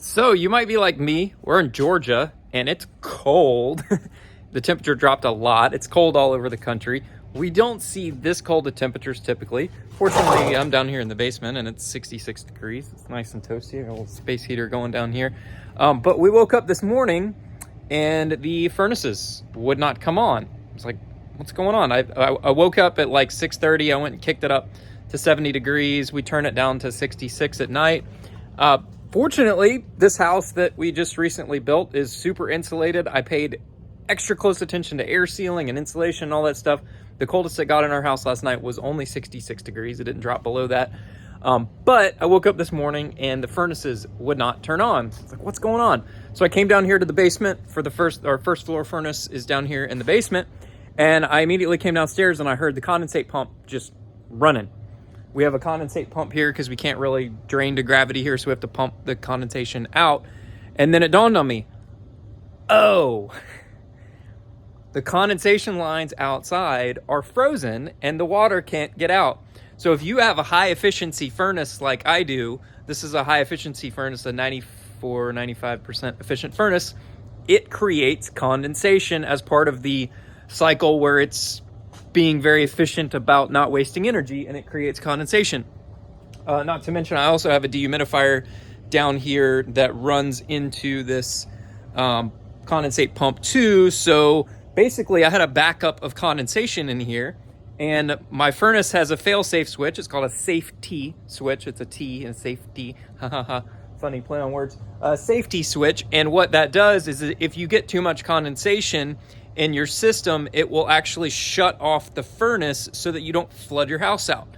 So you might be like me. We're in Georgia and it's cold. The temperature dropped a lot. It's cold all over the country. We don't see this cold of temperatures typically. Fortunately, I'm down here in the basement and it's 66 degrees. It's nice and toasty. I got a little space heater going down here. But we woke up this morning and the furnaces would not come on. It's like, what's going on? I woke up at like 6:30. I went and kicked it up to 70 degrees. We turn it down to 66 at night. Fortunately, this house that we just recently built is super insulated. I paid extra close attention to air sealing and insulation and all that stuff. The coldest it got in our house last night was only 66 degrees. It didn't drop below that. But I woke up this morning and the furnaces would not turn on. It's like, what's going on? So I came down here to the basement for our first floor furnace is down here in the basement. And I immediately came downstairs and I heard the condensate pump just running. We have a condensate pump here because we can't really drain to gravity here, so we have to pump the condensation out. And then it dawned on me, oh, the condensation lines outside are frozen and the water can't get out. So if you have a high efficiency furnace like I do, this is a high efficiency furnace, a 95% efficient furnace, it creates condensation as part of the cycle where it's being very efficient about not wasting energy, and it creates condensation. Not to mention, I also have a dehumidifier down here that runs into this condensate pump too. So basically I had a backup of condensation in here, and my furnace has a fail-safe switch. It's called a safety switch. It's a T and safety. Funny play on words. Safety switch. And what that does is if you get too much condensation in your system, it will actually shut off the furnace so that you don't flood your house out.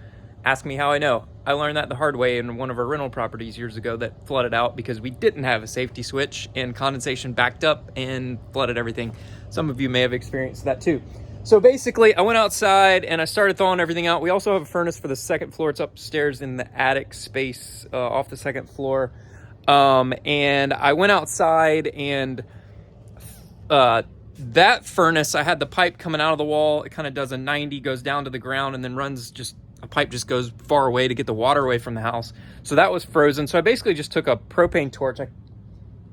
Ask me how I know. I learned that the hard way in one of our rental properties years ago that flooded out because we didn't have a safety switch and condensation backed up and flooded everything. Some of you may have experienced that too. So basically I went outside and I started thawing everything out. We also have a furnace for the second floor. It's upstairs in the attic space off the second floor. And I went outside and that furnace, I had the pipe coming out of the wall. It kind of does a 90, goes down to the ground, and then a pipe just goes far away to get the water away from the house. So that was frozen. So I basically just took a propane torch. I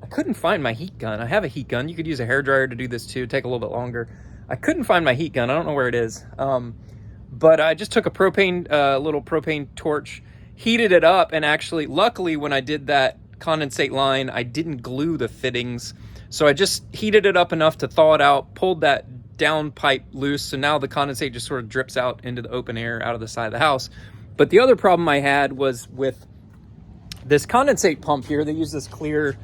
couldn't find my heat gun. I have a heat gun. You could use a hairdryer to do this too. Take a little bit longer. I couldn't find my heat gun. I don't know where it is. But I just took a little propane torch, heated it up, and actually, luckily, when I did that condensate line, I didn't glue the fittings. So I just heated it up enough to thaw it out, pulled that down pipe loose. So now the condensate just sort of drips out into the open air out of the side of the house. But the other problem I had was with this condensate pump here. They use this clear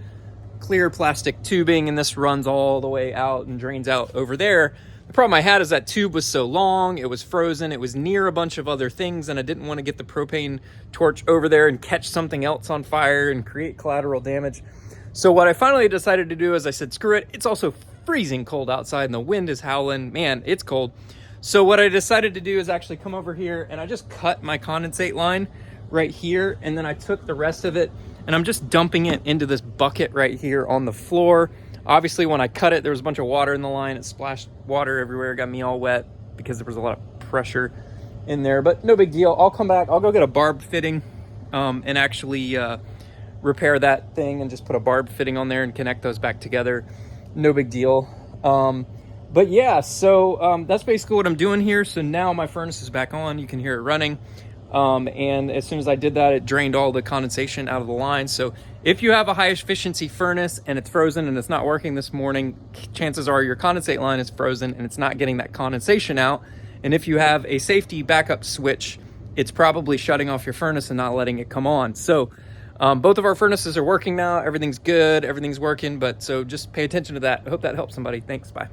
plastic tubing, and this runs all the way out and drains out over there. The problem I had is that tube was so long, it was frozen, it was near a bunch of other things, and I didn't want to get the propane torch over there and catch something else on fire and create collateral damage. So what I finally decided to do is I said, screw it. It's also freezing cold outside and the wind is howling. Man, it's cold. So what I decided to do is actually come over here and I just cut my condensate line right here. And then I took the rest of it and I'm just dumping it into this bucket right here on the floor. Obviously, when I cut it, there was a bunch of water in the line. It splashed water everywhere, got me all wet because there was a lot of pressure in there, but no big deal. I'll come back. I'll go get a barb fitting and actually repair that thing and just put a barb fitting on there and connect those back together. No big deal. But yeah, so that's basically what I'm doing here. So now my furnace is back on. You can hear it running. And as soon as I did that, it drained all the condensation out of the line. So if you have a high efficiency furnace and it's frozen and it's not working this morning, chances are your condensate line is frozen and it's not getting that condensation out. And if you have a safety backup switch, it's probably shutting off your furnace and not letting it come on. So both of our furnaces are working now. Everything's good. Everything's working. But so just pay attention to that. I hope that helps somebody. Thanks. Bye.